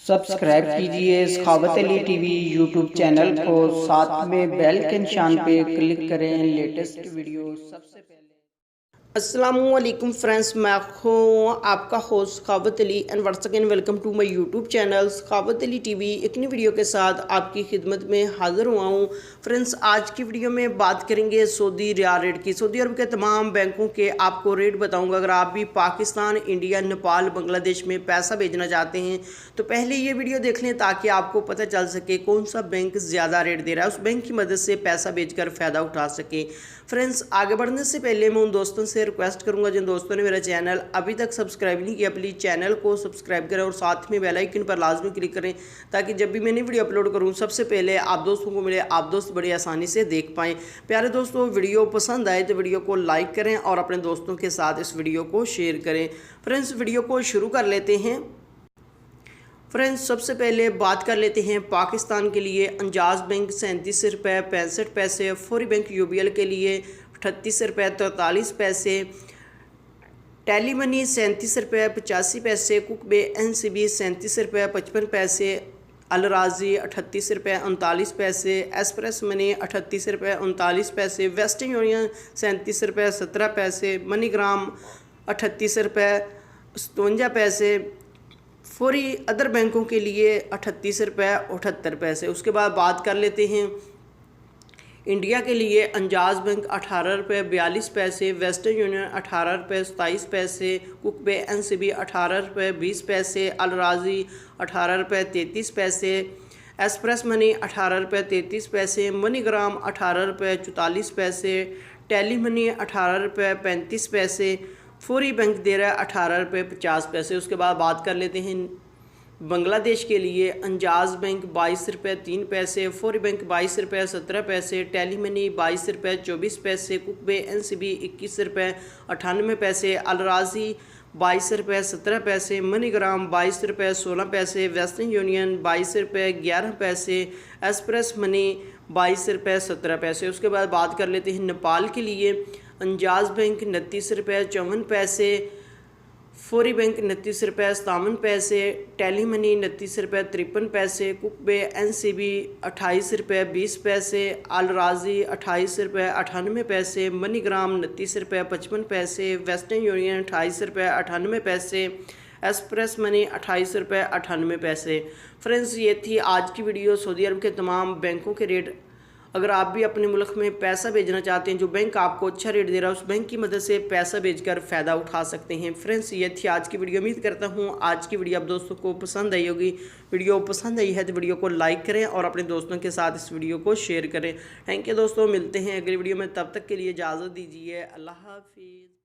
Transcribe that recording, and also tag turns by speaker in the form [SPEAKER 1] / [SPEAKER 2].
[SPEAKER 1] Subscribe कीजिए सखावत Ali TV YouTube channel को, साथ में बेल के निशान पे क्लिक करें लेटेस्ट वीडियो सबसे पहले। अस्सलामुअलैकुम फ्रेंड्स, मैं हूँ आपका host Sakhawat Ali and once again welcome to my YouTube channel Sakhawat Ali TV. एक नई वीडियो के साथ आपकी खिदमत में हाज़िर हुआ हूँ। फ्रेंड्स, आज की वीडियो में बात करेंगे सऊदी रियाल रेट की। सऊदी अरब के तमाम बैंकों के आपको रेट बताऊँगा। अगर आप भी पाकिस्तान, इंडिया, नेपाल, बांग्लादेश में पैसा भेजना चाहते हैं तो पहले ये वीडियो देख लें ताकि आपको पता चल सके कौन सा बैंक ज़्यादा रेट दे रहा है, उस बैंक की मदद से पैसा भेजकर फ़ायदा उठा सके। फ्रेंड्स, आगे बढ़ने से पहले मैं उन दोस्तों से रिक्वेस्ट करूंगा जिन दोस्तों ने मेरा चैनल अभी तक सब्सक्राइब नहीं किया, प्लीज़ चैनल को सब्सक्राइब करें और साथ में बेल आइकन पर लाजमी क्लिक करें ताकि जब भी मैं नई वीडियो अपलोड करूं सबसे पहले आप दोस्तों को मिले, आप दोस्त बड़ी आसानी से देख पाएँ। प्यारे दोस्तों, वीडियो पसंद आए तो वीडियो को लाइक करें और अपने दोस्तों के साथ इस वीडियो को शेयर करें। फ्रेंड्स, वीडियो को शुरू कर लेते हैं। फ्रेंड्स, सबसे पहले बात कर लेते हैं पाकिस्तान के लिए। अंजाज बैंक 37 रुपये 65 पैसे, फौरी बैंक यूबीएल के लिए 38 रुपये 43 पैसे, टेली मनी 37 रुपये 85 पैसे, कुकबे एनसीबी 37 रुपये 55 पैसे, अल राजी 38 रुपये 39 पैसे, एक्सप्रेस मनी 38 रुपये 39 पैसे, वेस्टर्न यूनियन 37 रुपये 17 पैसे, मनीग्राम 38 रुपये 57 पैसे, फौरी अदर बैंकों के लिए 38 रुपये 78 पैसे। उसके बाद बात कर लेते हैं इंडिया के लिए। अंजाज बैंक 18 रुपये 42 पैसे, वेस्टर्न यूनियन 18 रुपये 27 पैसे, कुकबे एनसीबी 18 रुपये 20 पैसे, अल राजी 18 रुपये 33 पैसे, एक्सप्रेस मनी 18 रुपये 33 पैसे, मनीग्राम 18 रुपये 44 पैसे, टेली मनी 18 रुपये 35 पैसे, फौरी बैंक दे रहा है 18 रुपये 50 पैसे। उसके बाद बात कर लेते हैं बांग्लादेश के लिए। अंजाज बैंक 22 रुपये 3 पैसे, फौरी बैंक 22 रुपये 17 पैसे, टेली मनी 22 रुपये 24 पैसे, कुकबे एनसीबी 21 रुपये 98 पैसे, अल राजी 22 रुपये 17 पैसे, मनीग्राम 22 रुपये 16 पैसे, वेस्टर्न यूनियन 22 रुपये 11 पैसे, एक्सप्रेस मनी 22 रुपये 17 पैसे। उसके बाद बात कर लेते हैं नेपाल के लिए। अंजाज बैंक 29 रुपये 54 पैसे, फौरी बैंक 29 रुपये 57 पैसे, टेली मनी 29 रुपये 53 पैसे, कुकबे एनसीबी 28 रुपये 20 पैसे, अल राजी 28 रुपये 98 पैसे, मनीग्राम 29 रुपये 55 पैसे, वेस्टर्न यूनियन 28 रुपये 98 पैसे, एक्सप्रेस मनी 28 रुपये 98 पैसे। फ्रेंड्स, ये थी आज की वीडियो सऊदी अरब के तमाम बैंकों के रेट। अगर आप भी अपने मुल्क में पैसा भेजना चाहते हैं, जो बैंक आपको अच्छा रेट दे रहा है उस बैंक की मदद से पैसा भेजकर फ़ायदा उठा सकते हैं। फ्रेंड्स, ये थी आज की वीडियो। उम्मीद करता हूँ आज की वीडियो आप दोस्तों को पसंद आई होगी। वीडियो पसंद आई है तो वीडियो को लाइक करें और अपने दोस्तों के साथ इस वीडियो को शेयर करें। थैंक यू दोस्तों, मिलते हैं अगली वीडियो में, तब तक के लिए इजाज़त दीजिए। अल्लाह हाफिज़।